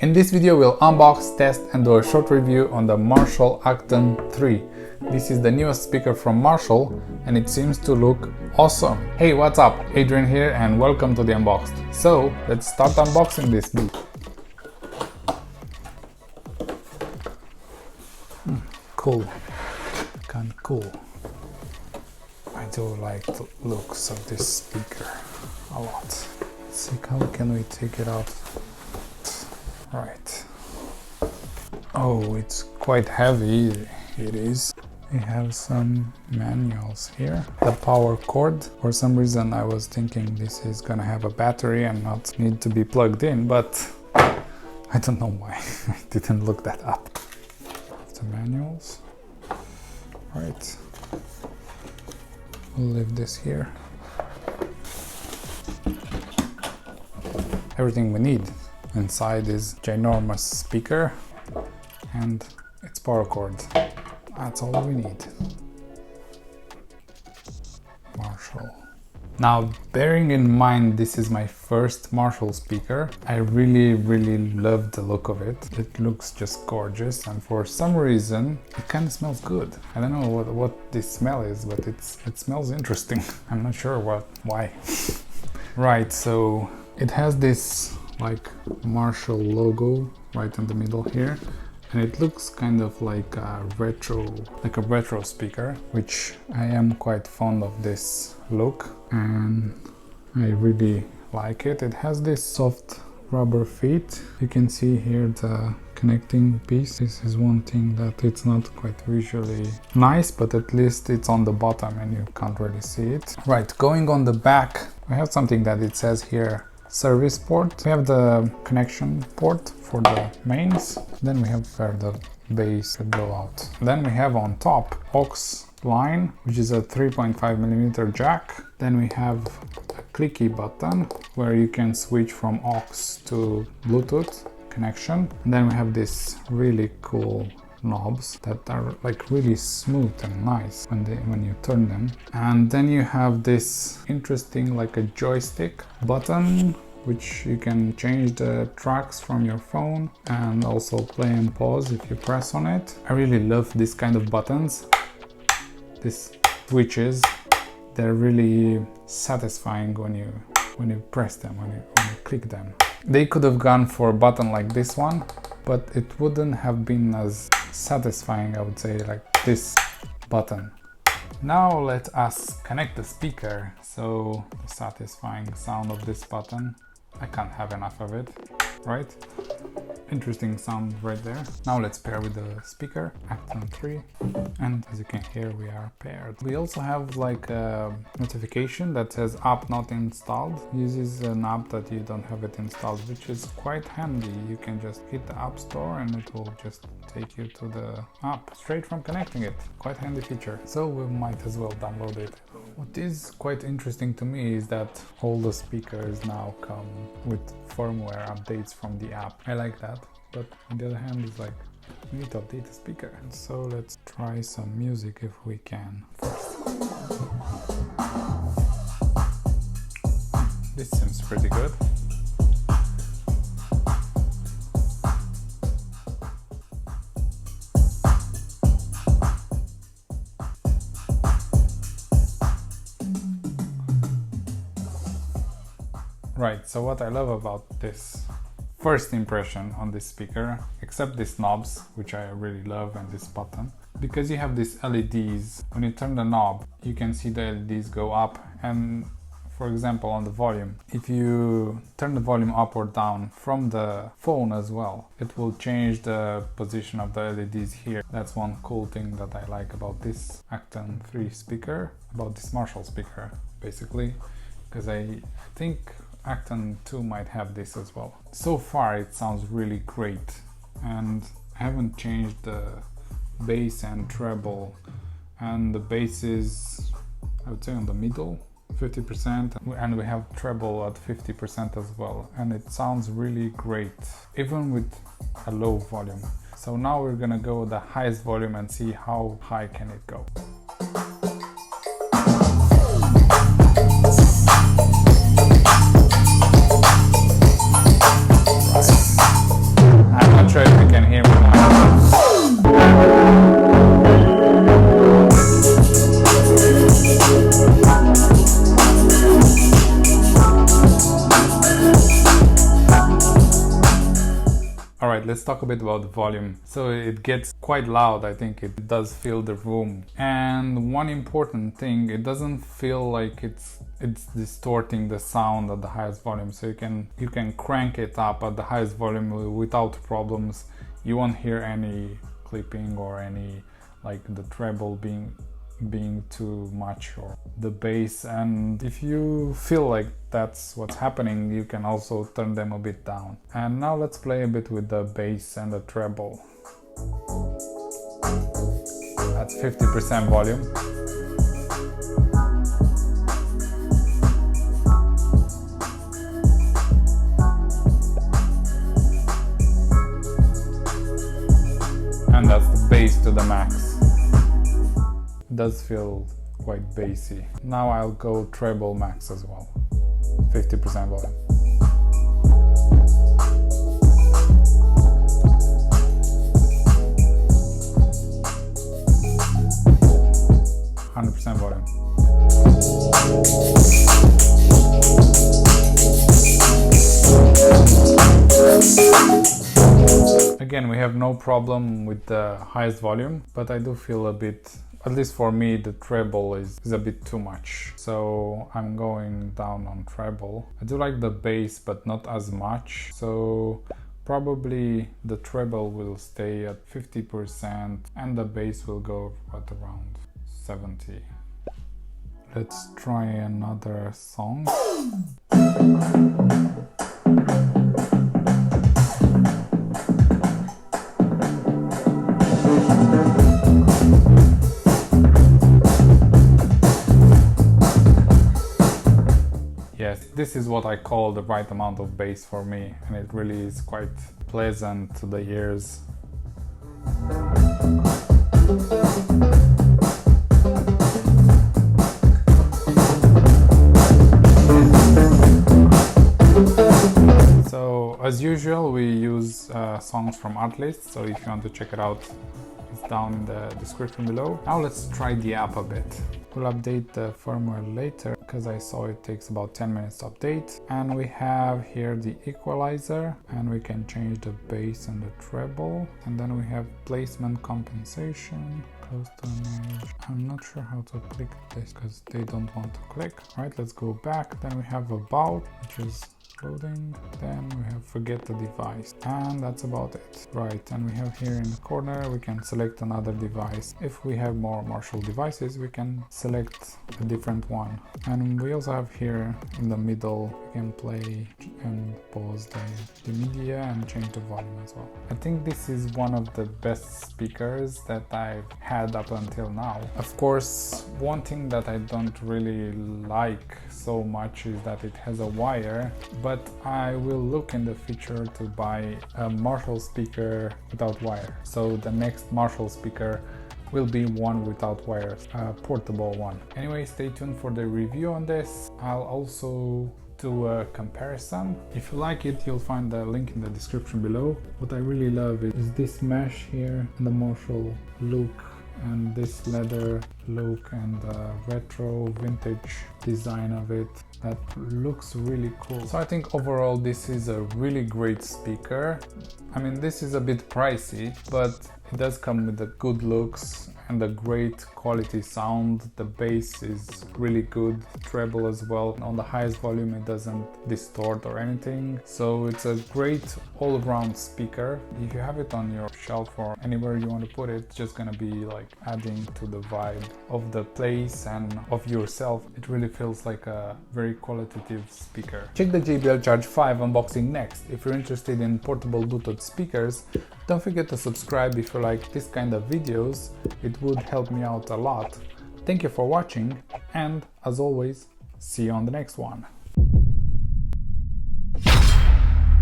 In this video we'll unbox, test and do a short review on the Marshal Acton 3. This is the newest speaker from Marshal and it seems to look awesome. Hey, what's up? Adrian here and welcome to the Unboxed. So let's start unboxing this beat. Cool, kinda cool. I do like the looks of this speaker a lot. Let's see, how can we take it out? Right. Oh, it's quite heavy. It is. We have some manuals here. The power cord. For some reason I was thinking this is gonna have a battery and not need to be plugged in, but I don't know why. I didn't look that up. The manuals. Right. We'll leave this here. Everything we need. Inside is ginormous speaker and its power cord. That's all we need. Marshal. Now, bearing in mind this is my first Marshal speaker, I really love the look of it. It looks just gorgeous and for some reason it kind of smells good. I don't know what this smell is, but it smells interesting. I'm not sure why. Right, so it has this like Marshal logo right in the middle here, and it looks kind of like a retro speaker, which I am quite fond of this look and I really like it. It has this soft rubber feet. You can see here the connecting piece. This is one thing that it's not quite visually nice, but at least it's on the bottom and you can't really see it. Right, going on the back, we have something that it says here service port. We have the connection port for the mains, then we have where the bass could go out. Then we have on top aux line, which is a 3.5mm jack. Then we have a clicky button where you can switch from aux to Bluetooth connection. And then we have this really cool knobs that are like really smooth and nice when you turn them. And then you have this interesting like a joystick button, which you can change the tracks from your phone and also play and pause if you press on it. I really love this kind of buttons. These switches, they're really satisfying when you press them, when you click them. They could have gone for a button like this one, but it wouldn't have been as satisfying, I would say, like this button. Now let us connect the speaker. So the satisfying sound of this button, I can't have enough of it, right? Interesting sound right there. Now let's pair with the speaker, Acton 3, and as you can hear we are paired. We also have like a notification that says app not installed. Uses an app that you don't have it installed, which is quite handy. You can just hit the app store and it will just take you to the app straight from connecting it. Quite handy feature. So we might as well download it. What is quite interesting to me is that all the speakers now come with firmware updates from the app. I like that, but on the other hand it's like we need to update the speaker. So let's try some music if we can first. This seems pretty good. Right, so what I love about this first impression on this speaker, except these knobs, which I really love, and this button, because you have these LEDs. When you turn the knob, you can see the LEDs go up, and for example on the volume, if you turn the volume up or down from the phone as well, it will change the position of the LEDs here. That's one cool thing that I like about this Acton 3 speaker, about this Marshal speaker basically, because I think Acton 2 might have this as well. So far it sounds really great, and I haven't changed the bass and treble, and the bass is, I would say, on the middle, 50%, and we have treble at 50% as well, and it sounds really great even with a low volume. So now we're gonna go with the highest volume and see how high can it go. Right. Alright, let's talk a bit about the volume. So it gets quite loud, I think it does fill the room. And one important thing, it doesn't feel like it's distorting the sound at the highest volume. So you can crank it up at the highest volume without problems. You won't hear any clipping or any like the treble being too much or the bass. And if you feel like that's what's happening, you can also turn them a bit down. And now let's play a bit with the bass and the treble. That's 50% volume. And that's the bass to the max. It does feel quite bassy. Now I'll go treble max as well. 50% volume. Volume. Again, we have no problem with the highest volume, but I do feel a bit, at least for me, the treble is a bit too much. So I'm going down on treble. I do like the bass, but not as much. So probably the treble will stay at 50% and the bass will go at around 70. Let's try another song. Yes, this is what I call the right amount of bass for me, and it really is quite pleasant to the ears. So as usual, we use songs from Artlist, so if you want to check it out, it's down in the description below. Now let's try the app a bit. We'll update the firmware later because I saw it takes about 10 minutes to update. And we have here the equalizer, and we can change the bass and the treble. And then we have placement compensation, close to an edge. I'm not sure how to click this because they don't want to click. All right, let's go back. Then we have about, which is loading. Then we have forget the device, and that's about it. Right, and we have here in the corner we can select another device. If we have more Marshal devices, we can select a different one. And we also have here in the middle, we can play and pause the media and change the volume as well. I think this is one of the best speakers that I've had up until now. Of course, one thing that I don't really like so much is that it has a wire, but I will look in the future to buy a Marshal speaker without wire. So the next Marshal speaker will be one without wires, a portable one. Anyway, stay tuned for the review on this. I'll also do a comparison. If you like it, you'll find the link in the description below. What I really love is this mesh here and the Marshal look, and this leather look and the retro vintage design of it. That looks really cool. So I think overall this is a really great speaker. I mean, this is a bit pricey, but it does come with the good looks and a great quality sound. The bass is really good, treble as well. On the highest volume it doesn't distort or anything. So it's a great all-around speaker. If you have it on your shelf or anywhere you want to put it, it's just gonna be like adding to the vibe of the place and of yourself. It really feels like a very qualitative speaker. Check the JBL Charge 5 unboxing next. If you're interested in portable Bluetooth speakers, don't forget to subscribe if you like this kind of videos. It would help me out a lot. Thank you for watching, and as always, see you on the next one.